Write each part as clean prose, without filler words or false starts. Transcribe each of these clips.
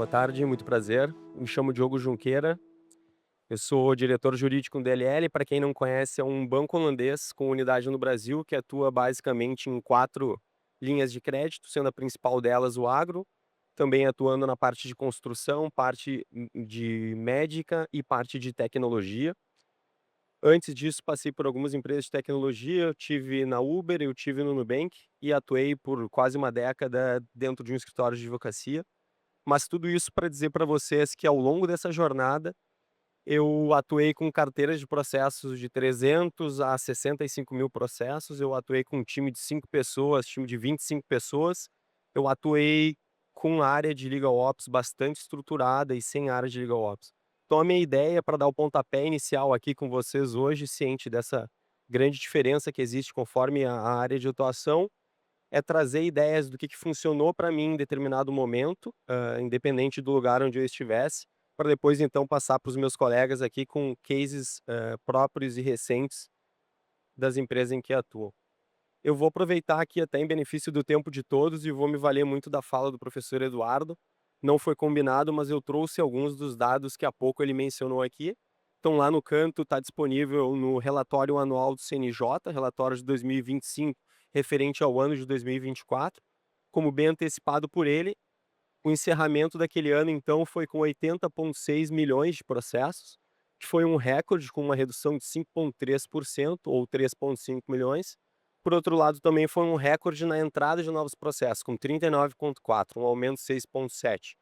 boa tarde, muito prazer. Me chamo Diogo Junqueira, eu sou diretor jurídico no DLL. Para quem não conhece, é um banco holandês com unidade no Brasil que atua basicamente em 4 linhas de crédito, sendo a principal delas o agro, também atuando na parte de construção, parte de médica e parte de tecnologia. Antes disso, passei por algumas empresas de tecnologia, eu tive na Uber, eu tive no Nubank e atuei por quase uma década dentro de um escritório de advocacia. Mas tudo isso para dizer para vocês que ao longo dessa jornada, eu atuei com carteiras de processos de 300 a 65 mil processos, eu atuei com um time de 5 pessoas, time de 25 pessoas, eu atuei com área de legal ops bastante estruturada e sem área de legal ops. Então a minha ideia para dar o pontapé inicial aqui com vocês hoje, ciente dessa grande diferença que existe conforme a área de atuação, é trazer ideias do que funcionou para mim em determinado momento, independente do lugar onde eu estivesse, para depois então passar para os meus colegas aqui com cases, próprios e recentes das empresas em que atuam. Eu vou aproveitar aqui até em benefício do tempo de todos e vou me valer muito da fala do professor Eduardo. Não foi combinado, mas eu trouxe alguns dos dados que há pouco ele mencionou aqui. Então lá no canto está disponível no relatório anual do CNJ, relatório de 2025, referente ao ano de 2024. Como bem antecipado por ele, o encerramento daquele ano então foi com 80,6 milhões de processos, que foi um recorde com uma redução de 5,3% ou 3,5 milhões. Por outro lado, também foi um recorde na entrada de novos processos, com 39,4, um aumento de 6,7.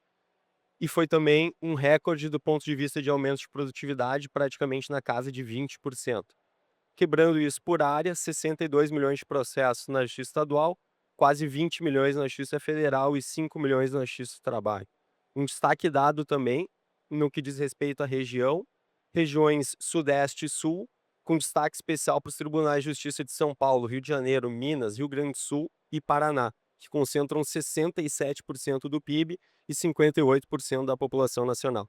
E foi também um recorde do ponto de vista de aumento de produtividade, praticamente na casa de 20%. Quebrando isso por área, 62 milhões de processos na Justiça Estadual, quase 20 milhões na Justiça Federal e 5 milhões na Justiça do Trabalho. Um destaque dado também no que diz respeito à região, regiões Sudeste e Sul, com destaque especial para os tribunais de justiça de São Paulo, Rio de Janeiro, Minas, Rio Grande do Sul e Paraná, que concentram 67% do PIB e 58% da população nacional.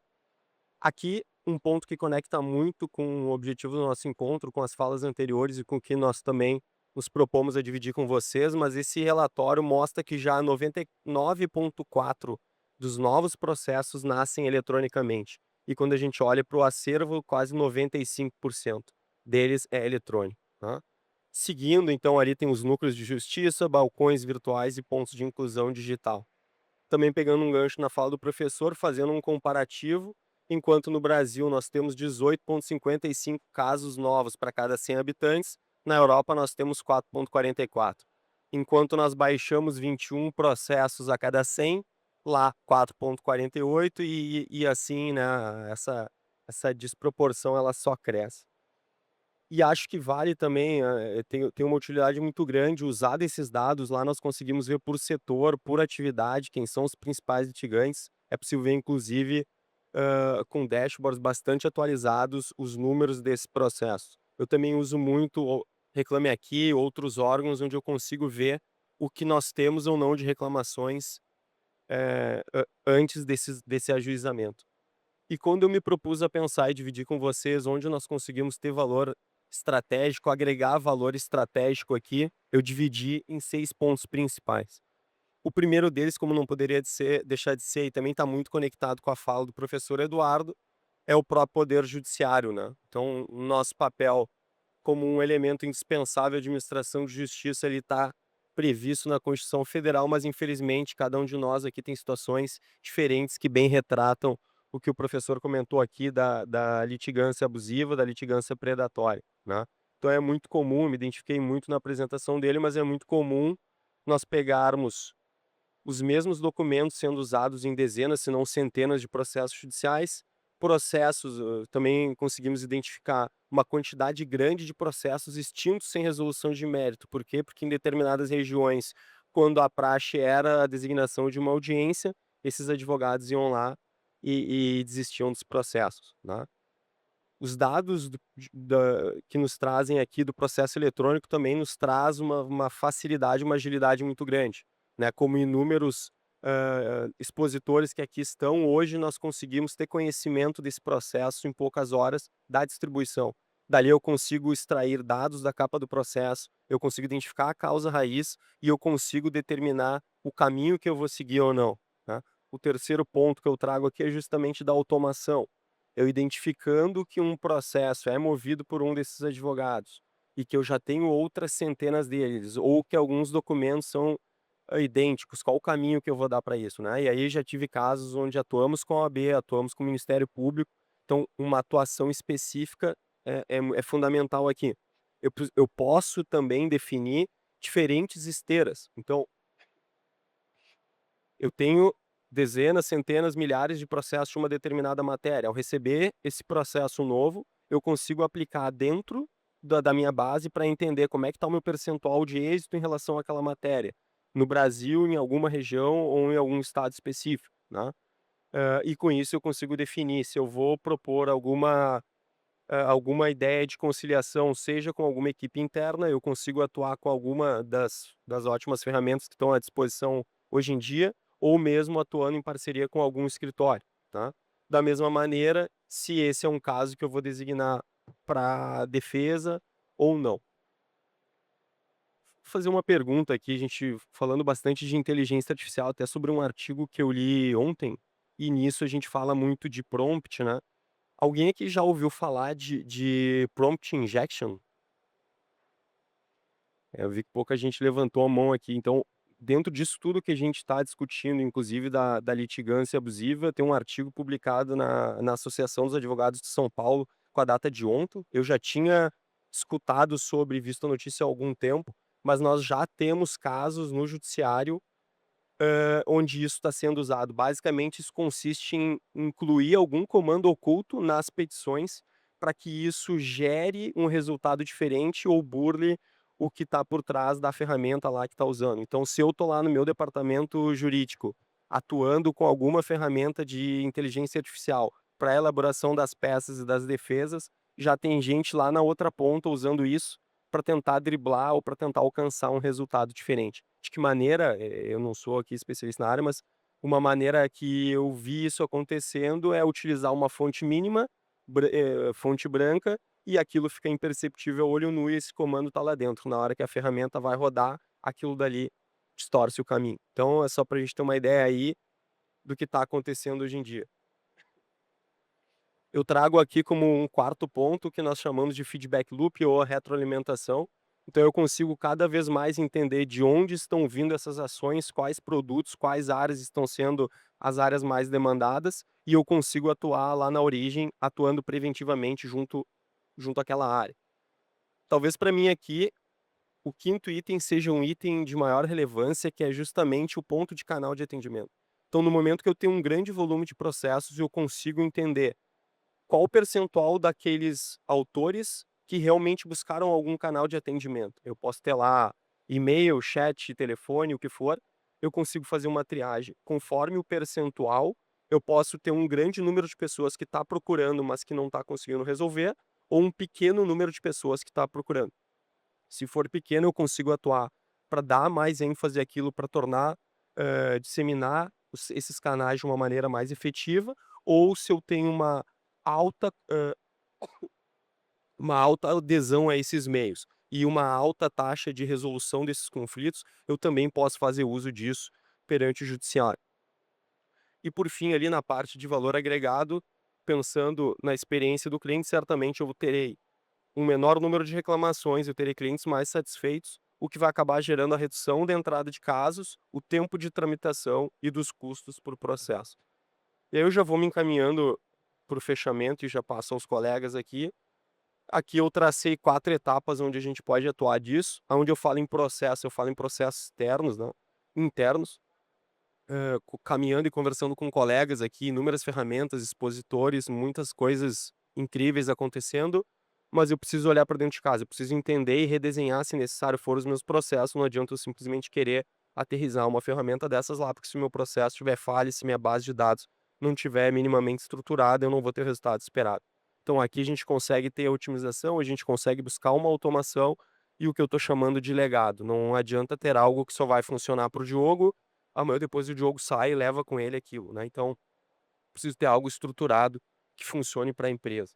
Aqui, um ponto que conecta muito com o objetivo do nosso encontro, com as falas anteriores e com o que nós também nos propomos a dividir com vocês, mas esse relatório mostra que já 99,4 dos novos processos nascem eletronicamente. E quando a gente olha para o acervo, quase 95% deles é eletrônico, tá? Seguindo, então, ali tem os núcleos de justiça, balcões virtuais e pontos de inclusão digital. Também pegando um gancho na fala do professor, fazendo um comparativo, enquanto no Brasil nós temos 18,55 casos novos para cada 100 habitantes, na Europa nós temos 4,44. Enquanto nós baixamos 21 processos a cada 100, lá 4,48 e assim, né, essa desproporção ela só cresce. E acho que vale também, tem uma utilidade muito grande usar desses dados, lá nós conseguimos ver por setor, por atividade, quem são os principais litigantes. É possível ver inclusive, com dashboards bastante atualizados, os números desse processo. Eu também uso muito o Reclame Aqui, outros órgãos onde eu consigo ver o que nós temos ou não de reclamações, antes desse ajuizamento. E quando eu me propus a pensar e dividir com vocês onde nós conseguimos ter valor estratégico, agregar valor estratégico aqui, eu dividi em 6 pontos principais. O primeiro deles, como não poderia deixar de ser, e também está muito conectado com a fala do professor Eduardo, é o próprio poder judiciário, né? Então, o nosso papel como um elemento indispensável de administração de justiça, ele está previsto na Constituição Federal, mas infelizmente cada um de nós aqui tem situações diferentes que bem retratam o que o professor comentou aqui da litigância abusiva, da litigância predatória, né. Então é muito comum, me identifiquei muito na apresentação dele, mas é muito comum nós pegarmos os mesmos documentos sendo usados em dezenas, se não centenas de processos judiciais. Processos, também conseguimos identificar uma quantidade grande de processos extintos sem resolução de mérito. Por quê? Porque em determinadas regiões, quando a praxe era a designação de uma audiência, esses advogados iam lá e desistiam dos processos, né. Os dados que nos trazem aqui do processo eletrônico também nos traz uma facilidade, uma agilidade muito grande, né, como inúmeros, expositores que aqui estão, hoje nós conseguimos ter conhecimento desse processo em poucas horas da distribuição. Dali eu consigo extrair dados da capa do processo, eu consigo identificar a causa raiz e eu consigo determinar o caminho que eu vou seguir ou não, né. o terceiro ponto que eu trago aqui é justamente da automação. Eu identificando que um processo é movido por um desses advogados e que eu já tenho outras centenas deles, ou que alguns documentos são idênticos, qual o caminho que eu vou dar para isso, né? E aí já tive casos onde atuamos com a OAB, atuamos com o Ministério Público, então uma atuação específica é fundamental aqui. Eu posso também definir diferentes esteiras. Então, eu tenho dezenas, centenas, milhares de processos de uma determinada matéria. Ao receber esse processo novo, eu consigo aplicar dentro da minha base para entender como é que está o meu percentual de êxito em relação àquela matéria. No Brasil, em alguma região ou em algum estado específico, né? E com isso eu consigo definir se eu vou propor alguma ideia de conciliação, seja com alguma equipe interna, eu consigo atuar com alguma das ótimas ferramentas que estão à disposição hoje em dia, ou mesmo atuando em parceria com algum escritório, tá? Da mesma maneira, se esse é um caso que eu vou designar para defesa ou não. Vou fazer uma pergunta aqui, a gente falando bastante de inteligência artificial, até sobre um artigo que eu li ontem, e nisso a gente fala muito de prompt, né? Alguém aqui já ouviu falar de prompt injection? Eu vi que pouca gente levantou a mão aqui. Então, dentro disso tudo que a gente está discutindo, inclusive da litigância abusiva, tem um artigo publicado na Associação dos Advogados de São Paulo, com a data de ontem. Eu já tinha escutado sobre, visto a notícia há algum tempo, mas nós já temos casos no judiciário onde isso está sendo usado. Basicamente, isso consiste em incluir algum comando oculto nas petições para que isso gere um resultado diferente ou burle o que está por trás da ferramenta lá que está usando. Então, se eu estou lá no meu departamento jurídico atuando com alguma ferramenta de inteligência artificial para a elaboração das peças e das defesas, já tem gente lá na outra ponta usando isso para tentar driblar ou para tentar alcançar um resultado diferente. De que maneira, eu não sou aqui especialista na área, mas uma maneira que eu vi isso acontecendo é utilizar uma fonte mínima, fonte branca, e aquilo fica imperceptível a olho nu e esse comando está lá dentro. Na hora que a ferramenta vai rodar, aquilo dali distorce o caminho. Então é só para a gente ter uma ideia aí do que está acontecendo hoje em dia. Eu trago aqui como um quarto ponto que nós chamamos de feedback loop ou retroalimentação. Então eu consigo cada vez mais entender de onde estão vindo essas ações, quais produtos, quais áreas estão sendo as áreas mais demandadas, e eu consigo atuar lá na origem, atuando preventivamente junto àquela área. Talvez para mim aqui o quinto item seja um item de maior relevância, que é justamente o ponto de canal de atendimento. Então, no momento que eu tenho um grande volume de processos, eu consigo entender qual o percentual daqueles autores que realmente buscaram algum canal de atendimento. Eu posso ter lá e-mail, chat, telefone, o que for, eu consigo fazer uma triagem. Conforme o percentual, eu posso ter um grande número de pessoas que está procurando, mas que não está conseguindo resolver, ou um pequeno número de pessoas que está procurando. Se for pequeno, eu consigo atuar para dar mais ênfase àquilo, para tornar, disseminar esses canais de uma maneira mais efetiva, ou se eu tenho alta, uma alta adesão a esses meios e uma alta taxa de resolução desses conflitos, eu também posso fazer uso disso perante o judiciário. E por fim, ali na parte de valor agregado, pensando na experiência do cliente, certamente eu terei um menor número de reclamações, eu terei clientes mais satisfeitos, o que vai acabar gerando a redução da entrada de casos, o tempo de tramitação e dos custos por processo. E aí eu já vou me encaminhando para o fechamento e já passo aos colegas aqui. Aqui eu tracei 4 etapas onde a gente pode atuar disso, aonde eu falo em processos externos, né, internos, caminhando e conversando com colegas aqui, inúmeras ferramentas, expositores, muitas coisas incríveis acontecendo, mas eu preciso olhar para dentro de casa, eu preciso entender e redesenhar, se necessário for, os meus processos. Não adianta eu simplesmente querer aterrissar uma ferramenta dessas lá, porque se o meu processo tiver falha, se minha base de dados não tiver minimamente estruturada, eu não vou ter o resultado esperado. Então aqui a gente consegue ter a otimização, a gente consegue buscar uma automação e o que eu estou chamando de legado. Não adianta ter algo que só vai funcionar para o Diogo, amanhã depois o Diogo sai e leva com ele aquilo, né. Então, preciso ter algo estruturado que funcione para a empresa.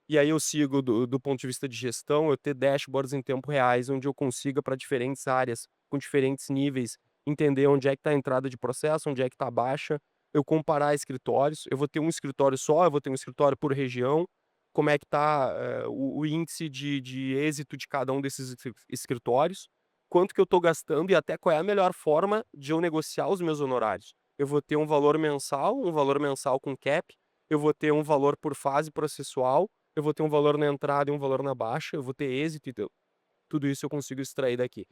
E aí eu sigo do ponto de vista de gestão, eu ter dashboards em tempo reais, onde eu consiga para diferentes áreas, com diferentes níveis, entender onde é que está a entrada de processo, onde é que está a baixa, eu comparar escritórios, eu vou ter um escritório só, eu vou ter um escritório por região, como é que está, o índice de êxito de cada um desses escritórios, quanto que eu estou gastando e até qual é a melhor forma de eu negociar os meus honorários. Eu vou ter um valor mensal com cap, eu vou ter um valor por fase processual, eu vou ter um valor na entrada e um valor na baixa, eu vou ter êxito, então tudo isso eu consigo extrair daqui.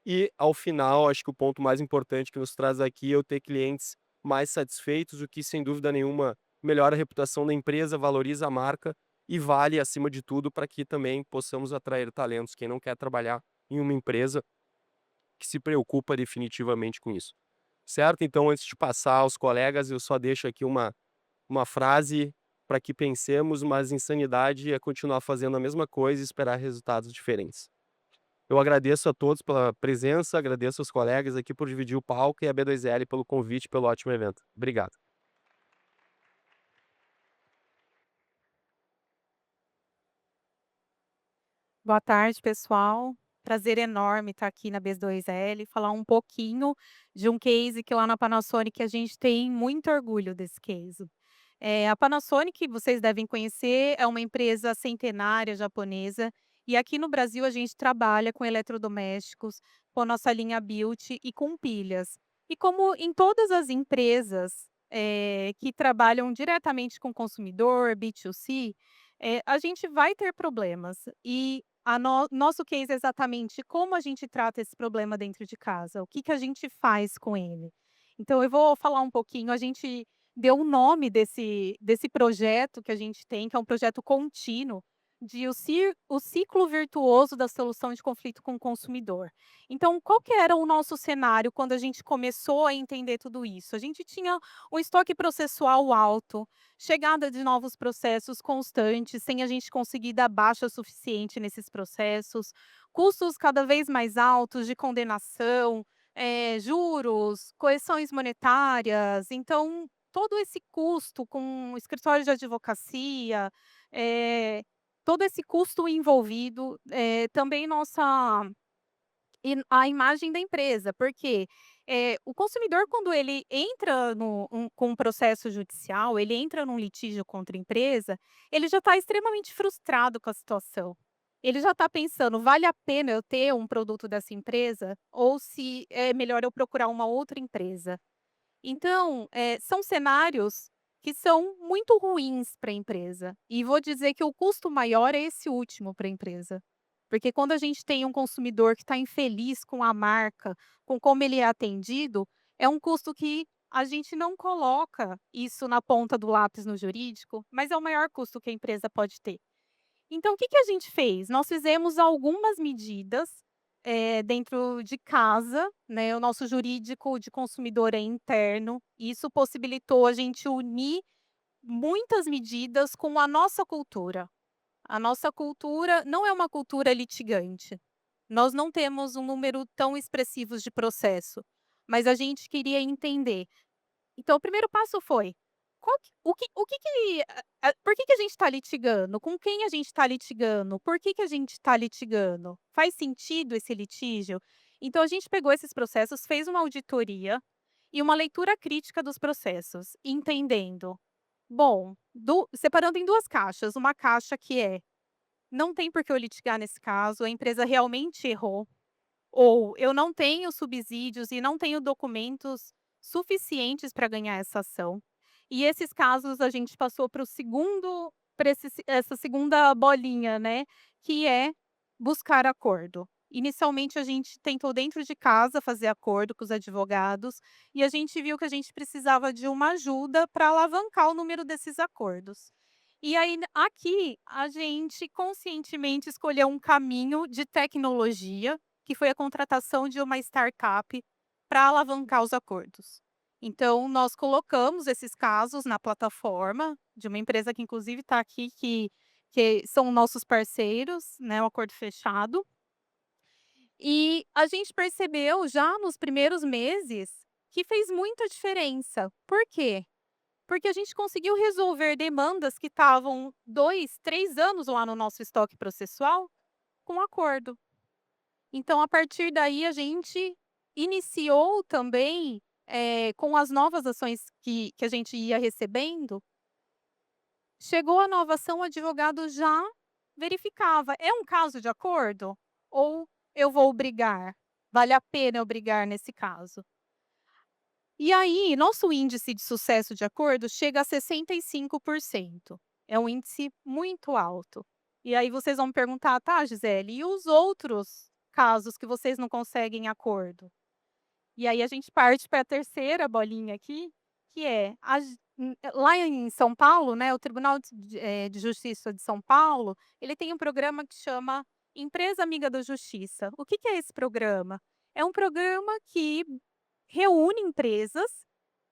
E ao final, acho que o ponto mais importante que nos traz aqui é eu ter clientes mais satisfeitos, o que sem dúvida nenhuma melhora a reputação da empresa, valoriza a marca e vale acima de tudo para que também possamos atrair talentos. Quem não quer trabalhar em uma empresa que se preocupa definitivamente com isso. Certo? Então, antes de passar aos colegas, eu só deixo aqui uma frase para que pensemos, mas insanidade é continuar fazendo a mesma coisa e esperar resultados diferentes. Eu agradeço a todos pela presença, agradeço aos colegas aqui por dividir o palco e a B2L pelo convite, pelo ótimo evento. Obrigado. Boa tarde, pessoal. Prazer enorme estar aqui na B2L, falar um pouquinho de um case que lá na Panasonic a gente tem muito orgulho desse case. A Panasonic, vocês devem conhecer, é uma empresa centenária japonesa e aqui no Brasil a gente trabalha com eletrodomésticos, com a nossa linha Beauty e com pilhas. E como em todas as empresas que trabalham diretamente com o consumidor, B2C, a gente vai ter problemas. E nosso case é exatamente como a gente trata esse problema dentro de casa, o que que a gente faz com ele. Então eu vou falar um pouquinho, a gente deu um nome desse projeto que a gente tem, que é um projeto contínuo, de o ciclo virtuoso da solução de conflito com o consumidor. Então, qual que era o nosso cenário quando a gente começou a entender tudo isso? A gente tinha um estoque processual alto, chegada de novos processos constantes, sem a gente conseguir dar baixa suficiente nesses processos, custos cada vez mais altos de condenação, juros, correções monetárias. Então, todo esse custo com escritório de advocacia, eh, todo esse custo envolvido, também a imagem da empresa, porque, o consumidor quando ele entra com um processo judicial, ele entra num litígio contra a empresa, ele já está extremamente frustrado com a situação. Ele já está pensando: "Vale a pena eu ter um produto dessa empresa ou se é melhor eu procurar uma outra empresa?". Então, são cenários que são muito ruins para a empresa. E vou dizer que o custo maior é esse último para a empresa. Porque quando a gente tem um consumidor que está infeliz com a marca, com como ele é atendido, é um custo que a gente não coloca isso na ponta do lápis no jurídico, mas é o maior custo que a empresa pode ter. Então, o que que a gente fez? Nós fizemos algumas medidas, dentro de casa, né, o nosso jurídico de consumidor é interno, e isso possibilitou a gente unir muitas medidas com a nossa cultura. A nossa cultura não é uma cultura litigante. Nós não temos um número tão expressivo de processo, mas a gente queria entender. Então o primeiro passo foi: qual que o que por que que a gente está litigando? Com quem a gente está litigando? Por que que a gente está litigando? Faz sentido esse litígio? Então a gente pegou esses processos, fez uma auditoria e uma leitura crítica dos processos, entendendo, bom, separando em 2 caixas, uma caixa que é: "Não tem por que eu litigar nesse caso, a empresa realmente errou", ou eu não tenho subsídios e não tenho documentos suficientes para ganhar essa ação. E esses casos a gente passou para o segundo para essa segunda bolinha, né, que é buscar acordo. Inicialmente a gente tentou dentro de casa fazer acordo com os advogados, e a gente viu que a gente precisava de uma ajuda para alavancar o número desses acordos. E aí, aqui, a gente conscientemente escolheu um caminho de tecnologia, que foi a contratação de uma startup para alavancar os acordos. Então, nós colocamos esses casos na plataforma de uma empresa que inclusive está aqui, que são nossos parceiros, né, o acordo fechado. E a gente percebeu já nos primeiros meses que fez muita diferença. Por quê? Porque a gente conseguiu resolver demandas que estavam 2, 3 anos lá no nosso estoque processual com acordo. Então, a partir daí, a gente iniciou também com as novas ações que a gente ia recebendo, chegou a nova ação, o advogado já verificava: "É um caso de acordo? Ou eu vou brigar? Vale a pena eu brigar nesse caso?". E aí, nosso índice de sucesso de acordo chega a 65%. É um índice muito alto. E aí vocês vão me perguntar: "Tá, Gisele, e os outros casos que vocês não conseguem acordo?". E aí a gente parte para a terceira bolinha aqui, que é lá em São Paulo, né, o Tribunal de Justiça de São Paulo, ele tem um programa que chama Empresa Amiga da Justiça. O que que é esse programa? É um programa que reúne empresas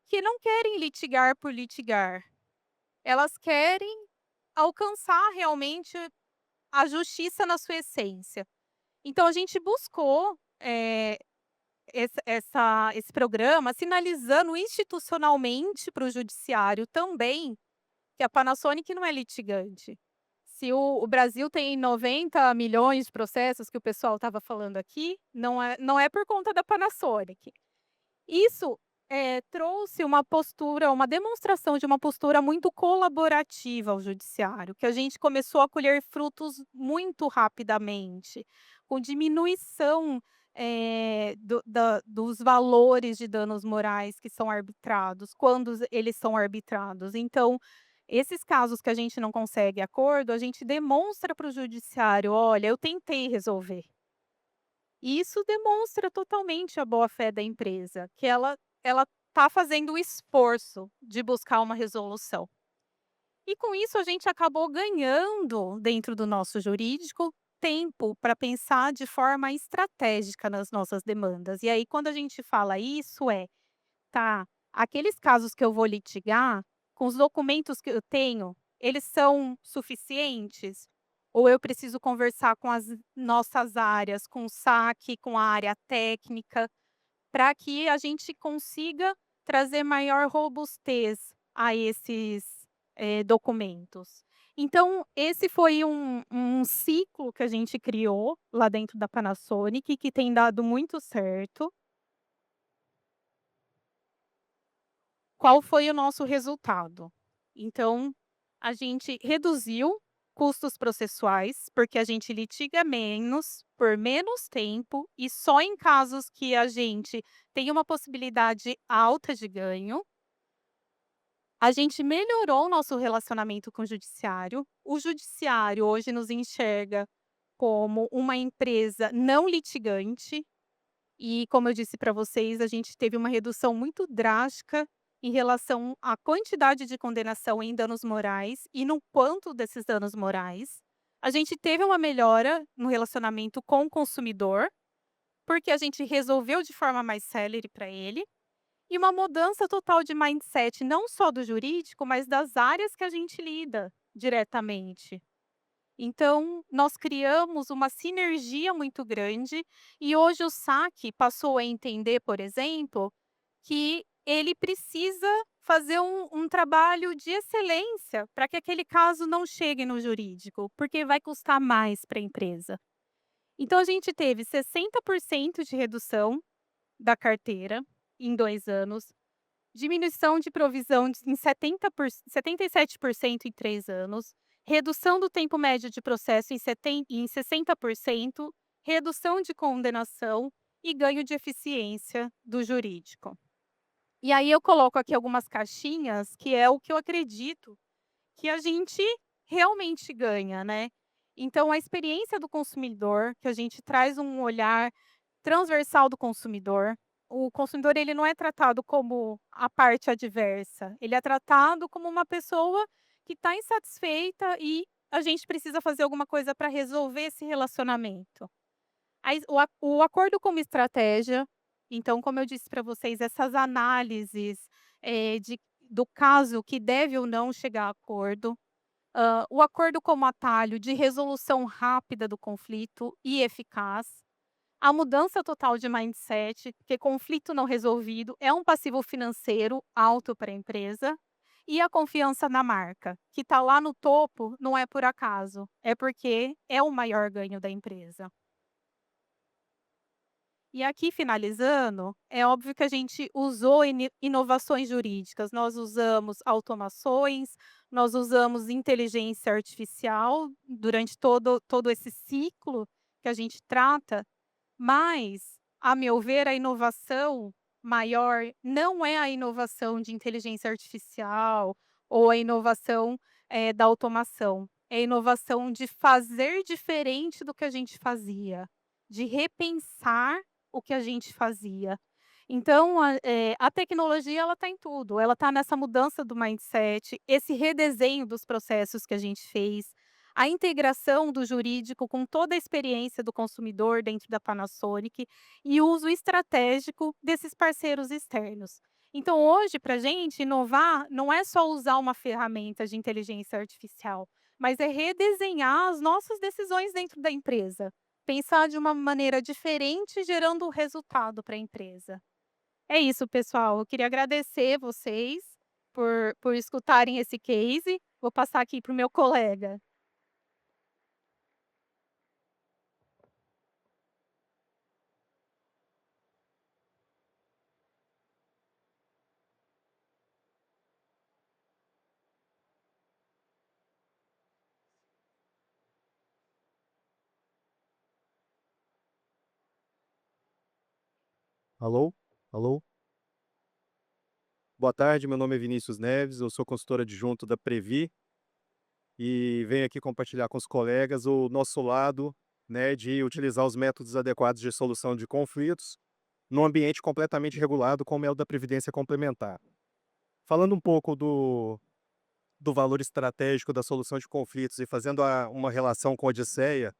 que não querem litigar por litigar. Elas querem alcançar realmente a justiça na sua essência. Então a gente buscou, esse programa, sinalizando institucionalmente para o judiciário também que a Panasonic não é litigante. Se o Brasil tem 90 milhões de processos que o pessoal estava falando aqui, não é por conta da Panasonic. Isso, trouxe uma postura, uma demonstração de uma postura muito colaborativa ao judiciário, que a gente começou a colher frutos muito rapidamente, com diminuição, dos valores de danos morais que são arbitrados, quando eles são arbitrados. Então, esses casos que a gente não consegue acordo, a gente demonstra para o judiciário: "Olha, eu tentei resolver". E isso demonstra totalmente a boa-fé da empresa, que ela está fazendo o esforço de buscar uma resolução. E com isso a gente acabou ganhando, dentro do nosso jurídico, tempo para pensar de forma estratégica nas nossas demandas. E aí quando a gente fala isso tá, aqueles casos que eu vou litigar, com os documentos que eu tenho, eles são suficientes? Ou eu preciso conversar com as nossas áreas, com o saque, com a área técnica, para que a gente consiga trazer maior robustez a esses, documentos. Então, esse foi um ciclo que a gente criou lá dentro da Panasonic, que tem dado muito certo. Qual foi o nosso resultado? Então, a gente reduziu custos processuais, porque a gente litiga menos, por menos tempo e só em casos que a gente tem uma possibilidade alta de ganho. A gente melhorou o nosso relacionamento com o judiciário. O judiciário hoje nos enxerga como uma empresa não litigante. E como eu disse para vocês, a gente teve uma redução muito drástica em relação à quantidade de condenação em danos morais e no quanto desses danos morais. A gente teve uma melhora no relacionamento com o consumidor, porque a gente resolveu de forma mais célere para ele, e uma mudança total de mindset, não só do jurídico, mas das áreas que a gente lida diretamente. Então, nós criamos uma sinergia muito grande e hoje o saque passou a entender, por exemplo, que ele precisa fazer um trabalho de excelência para que aquele caso não chegue no jurídico, porque vai custar mais para a empresa. Então, a gente teve 60% de redução da carteira em 2 anos, diminuição de provisão em 77% em 3 anos, redução do tempo médio de processo em 60%, redução de condenação e ganho de eficiência do jurídico. E aí eu coloco aqui algumas caixinhas, que é o que eu acredito que a gente realmente ganha, né. Então a experiência do consumidor, que a gente traz um olhar transversal do consumidor. O consumidor, ele não é tratado como a parte adversa, ele é tratado como uma pessoa que está insatisfeita e a gente precisa fazer alguma coisa para resolver esse relacionamento. O acordo como estratégia, então, como eu disse para vocês, essas análises, do caso que deve ou não chegar a acordo, o acordo como atalho de resolução rápida do conflito e eficaz, a mudança total de mindset, porque conflito não resolvido é um passivo financeiro alto para a empresa, e a confiança na marca, que está lá no topo, não é por acaso, é porque é o maior ganho da empresa. E aqui finalizando, é óbvio que a gente usou inovações jurídicas, nós usamos automações, nós usamos inteligência artificial durante todo esse ciclo que a gente trata, mas, a meu ver, a inovação maior não é a inovação de inteligência artificial ou a inovação, da automação. É a inovação de fazer diferente do que a gente fazia, de repensar o que a gente fazia. Então, a tecnologia ela está em tudo, ela está nessa mudança do mindset, esse redesenho dos processos que a gente fez, a integração do jurídico com toda a experiência do consumidor dentro da Panasonic e o uso estratégico desses parceiros externos. Então, hoje, para a gente, inovar não é só usar uma ferramenta de inteligência artificial, mas é redesenhar as nossas decisões dentro da empresa. Pensar de uma maneira diferente, gerando resultado para a empresa. É isso, pessoal. Eu queria agradecer vocês por escutarem esse case. Vou passar aqui para o meu colega. Alô? Alô? Boa tarde, meu nome é Vinícius Neves, eu sou consultor adjunto da Previ e venho aqui compartilhar com os colegas o nosso lado, né, de utilizar os métodos adequados de solução de conflitos num ambiente completamente regulado, como é o da previdência complementar. Falando um pouco do valor estratégico da solução de conflitos e fazendo uma relação com a Odisseia,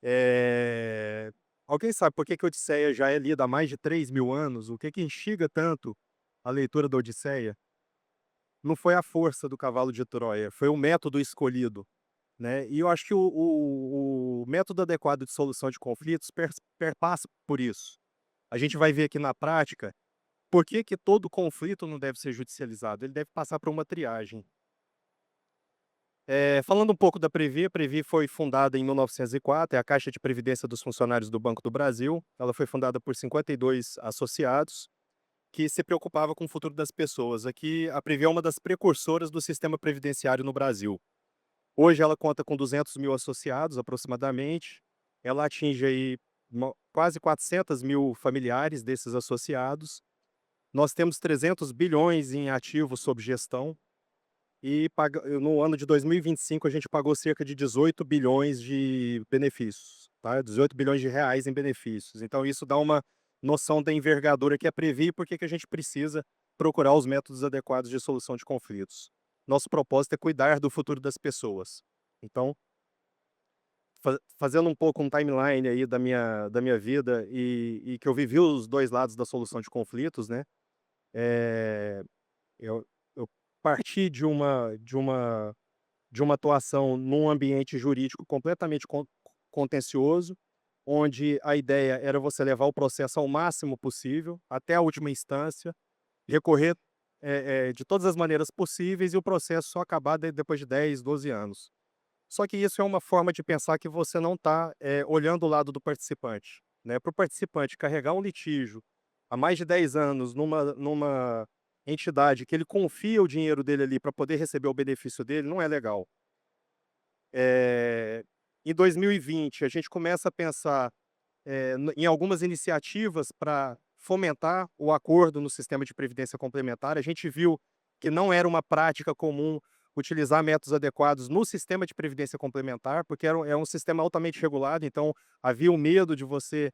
eh, alguém sabe por que que a Odisseia já é lida há mais de 3.000 anos? O que que instiga tanto a leitura da Odisseia? Não foi a força do cavalo de Troia, foi o método escolhido, né. E eu acho que o método adequado de solução de conflitos perpassa por isso. A gente vai ver aqui na prática, por que que todo conflito não deve ser judicializado, ele deve passar por uma triagem. Falando um pouco da Previ, a Previ foi fundada em 1904, é a Caixa de Previdência dos Funcionários do Banco do Brasil. Ela foi fundada por 52 associados, que se preocupava com o futuro das pessoas. Aqui, a Previ é uma das precursoras do sistema previdenciário no Brasil. Hoje ela conta com 200.000 associados, aproximadamente. Ela atinge aí quase 400.000 familiares desses associados. Nós temos 300 bilhões em ativos sob gestão e no ano de 2025 a gente pagou cerca de 18 bilhões de benefícios, tá? 18 bilhões de reais em benefícios. Então isso dá uma noção da envergadura que é Previ e por que que a gente precisa procurar os métodos adequados de solução de conflitos. Nosso propósito é cuidar do futuro das pessoas. Então, fazendo um pouco um timeline aí da minha vida e que eu vivi os 2 lados da solução de conflitos, né, eh, eu parti de uma atuação num ambiente jurídico completamente contencioso, onde a ideia era você levar o processo ao máximo possível, até a última instância, recorrer, de todas as maneiras possíveis e o processo só acabar depois de 10, 12 anos. Só que isso é uma forma de pensar que você não está olhando o lado do participante, né. Para o participante carregar um litígio há mais de 10 anos numa entidade que ele confia o dinheiro dele ali para poder receber o benefício dele, não é legal. Eh, em 2020, a gente começa a pensar, em algumas iniciativas para fomentar o acordo no sistema de previdência complementar. A gente viu que não era uma prática comum utilizar métodos adequados no sistema de previdência complementar, porque é um sistema altamente regulado, então havia o medo de você,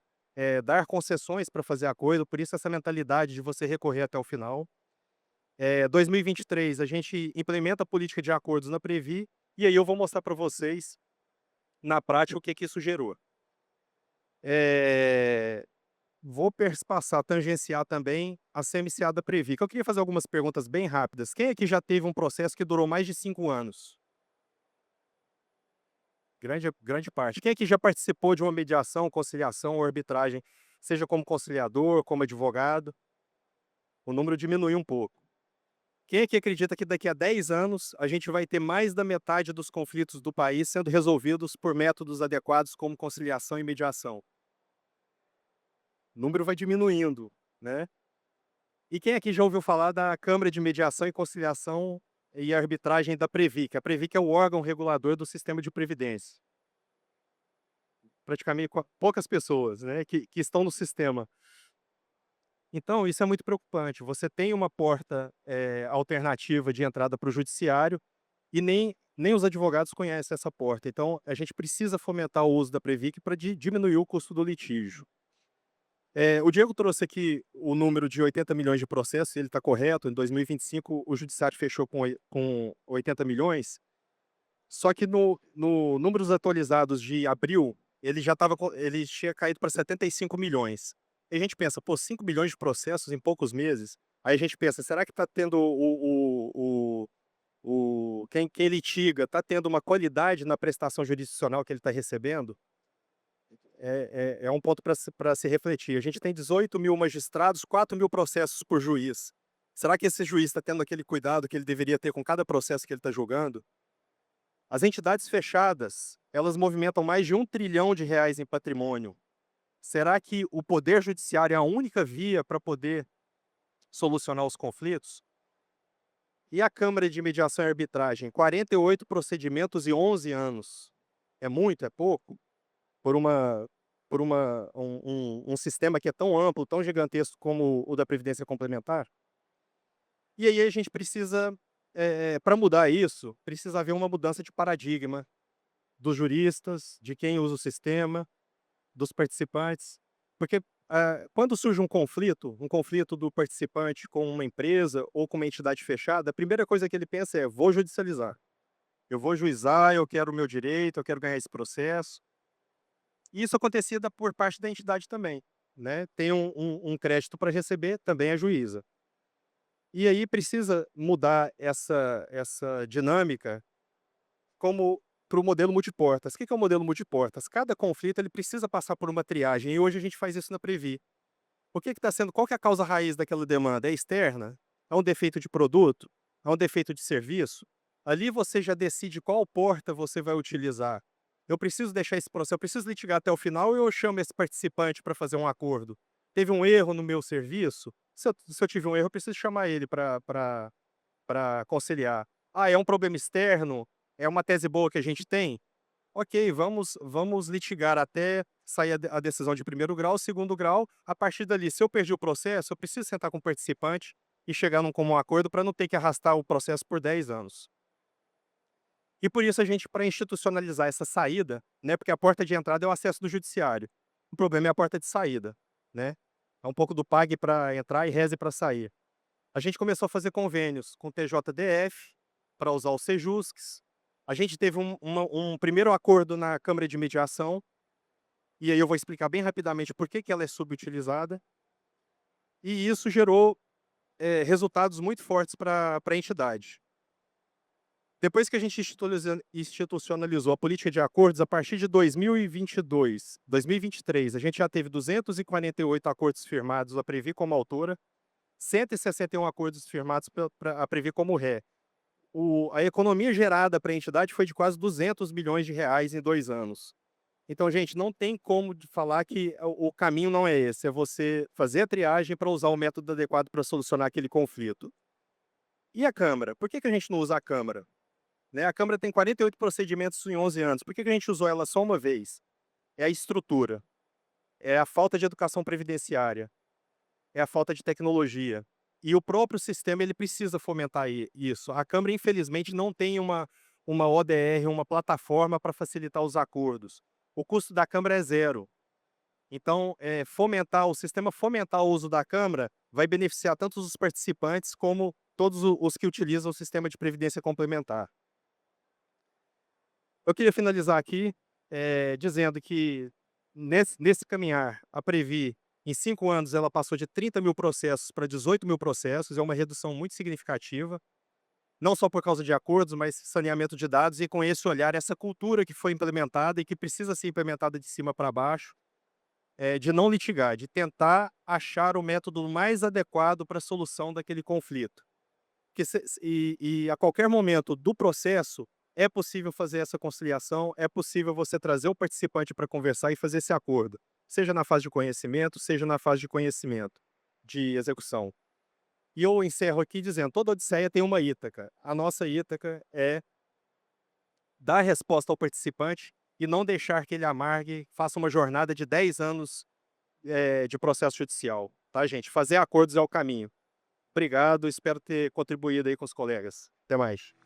dar concessões para fazer acordo, por isso essa mentalidade de você recorrer até o final. 2023 a gente implementa a política de acordos na Previ, e aí eu vou mostrar para vocês, na prática, o que que isso gerou. Eh, vou passar a tangenciar também a CMCA da Previ, que eu queria fazer algumas perguntas bem rápidas. Quem aqui já teve um processo que durou mais de 5 anos? Grande parte. Quem aqui já participou de uma mediação, conciliação ou arbitragem, seja como conciliador, como advogado? O número diminuiu um pouco. Quem aqui acredita que daqui a 10 anos a gente vai ter mais da metade dos conflitos do país sendo resolvidos por métodos adequados como conciliação e mediação? o número vai diminuindo, né. E quem aqui já ouviu falar da Câmara de Mediação e Conciliação e Arbitragem da Previc? A Previc é o órgão regulador do sistema de previdência. Praticamente poucas pessoas, né, que estão no sistema. Então isso é muito preocupante. Você tem uma porta, alternativa de entrada para o judiciário e nem os advogados conhecem essa porta. Então a gente precisa fomentar o uso da Previc para diminuir o custo do litígio. O Diego trouxe aqui o número de 80 milhões de processos, ele está correto. Em 2025, o judiciário fechou com 80 milhões. Só que no números atualizados de abril, ele já estava ele tinha caído para 75 milhões. E a gente pensa, pô, 5 milhões de processos em poucos meses. Aí a gente pensa, será que está tendo quem litiga está tendo uma qualidade na prestação jurisdicional que ele está recebendo? É um ponto para se refletir. A gente tem 18 mil magistrados, 4 mil processos por juiz. Será que esse juiz está tendo aquele cuidado que ele deveria ter com cada processo que ele está julgando? As entidades fechadas, elas movimentam mais de R$ 1 trilhão em patrimônio. Será que o poder judiciário é a única via para poder solucionar os conflitos? E a Câmara de Mediação e Arbitragem? 48 procedimentos e 11 anos. É muito? É pouco? Por um sistema que é tão amplo, tão gigantesco como o da Previdência Complementar? E aí a gente precisa, para mudar isso, precisa haver uma mudança de paradigma dos juristas, de quem usa o sistema, dos participantes. Porque, quando surge um conflito do participante com uma empresa ou com uma entidade fechada, a primeira coisa que ele pensa é: "Vou judicializar. Eu vou juizar, eu quero o meu direito, eu quero ganhar esse processo". E isso acontecia por parte da entidade também, né. Tem um crédito para receber, também é juíza. E aí precisa mudar essa dinâmica como para o modelo multiportas. O que que é o modelo multiportas? Cada conflito ele precisa passar por uma triagem e hoje a gente faz isso na Previ. O que está sendo qual que é a causa raiz daquela demanda? É externa? É um defeito de produto? É um defeito de serviço? Ali você já decide qual porta você vai utilizar. Eu preciso deixar esse processo, eu preciso litigar até o final ou eu chamo esse participante para fazer um acordo? Teve um erro no meu serviço? Se eu tive um erro, eu preciso chamar ele para conciliar. Ah, é um problema externo? É uma tese boa que a gente tem? Ok, vamos litigar até sair a decisão de primeiro grau, segundo grau. A partir dali, se eu perdi o processo, eu preciso sentar com o participante e chegar num comum acordo para não ter que arrastar o processo por 10 anos. E por isso a gente, para institucionalizar essa saída, né, porque a porta de entrada é o acesso do judiciário. O problema é a porta de saída, né? É um pouco do pague para entrar e reze para sair. A gente começou a fazer convênios com o TJDF para usar os Sejuscs. A gente teve um primeiro acordo na Câmara de Mediação, e aí eu vou explicar bem rapidamente por que que ela é subutilizada, e isso gerou, resultados muito fortes para a entidade. Depois que a gente institucionalizou a política de acordos, a partir de 2022, 2023, a gente já teve 248 acordos firmados, a Previ como autora, 161 acordos firmados pra a Previ como ré. A economia gerada para a entidade foi de quase 200 milhões de reais em 2 anos. Então, gente, não tem como de falar que o caminho não é esse, é você fazer a triagem para usar o método adequado para solucionar aquele conflito. E a Câmara? Por que que a gente não usa a Câmara? Né, a Câmara tem 48 procedimentos em 11 anos. Por que que a gente usou ela só uma vez? É a estrutura, é a falta de educação previdenciária, é a falta de tecnologia. E o próprio sistema ele precisa fomentar isso. A Câmara, infelizmente, não tem uma ODR, uma plataforma para facilitar os acordos. O custo da Câmara é zero. Então, o sistema fomentar o uso da Câmara vai beneficiar tanto os participantes como todos os que utilizam o sistema de previdência complementar. Eu queria finalizar aqui, dizendo que nesse caminhar, a Previ, em 5 anos, ela passou de 30 mil processos para 18 mil processos, é uma redução muito significativa, não só por causa de acordos, mas saneamento de dados e com esse olhar, essa cultura que foi implementada e que precisa ser implementada de cima para baixo, de não litigar, de tentar achar o método mais adequado para a solução daquele conflito. Que e a qualquer momento do processo, é possível fazer essa conciliação, é possível você trazer o participante para conversar e fazer esse acordo. seja na fase de conhecimento, seja na fase de execução. E eu encerro aqui dizendo, toda odisseia tem uma Ítaca. A nossa Ítaca é dar resposta ao participante e não deixar que ele amargue, faça uma jornada de 10 anos de processo judicial, tá, gente? Fazer acordos é o caminho. Obrigado, espero ter contribuído aí com os colegas. Até mais.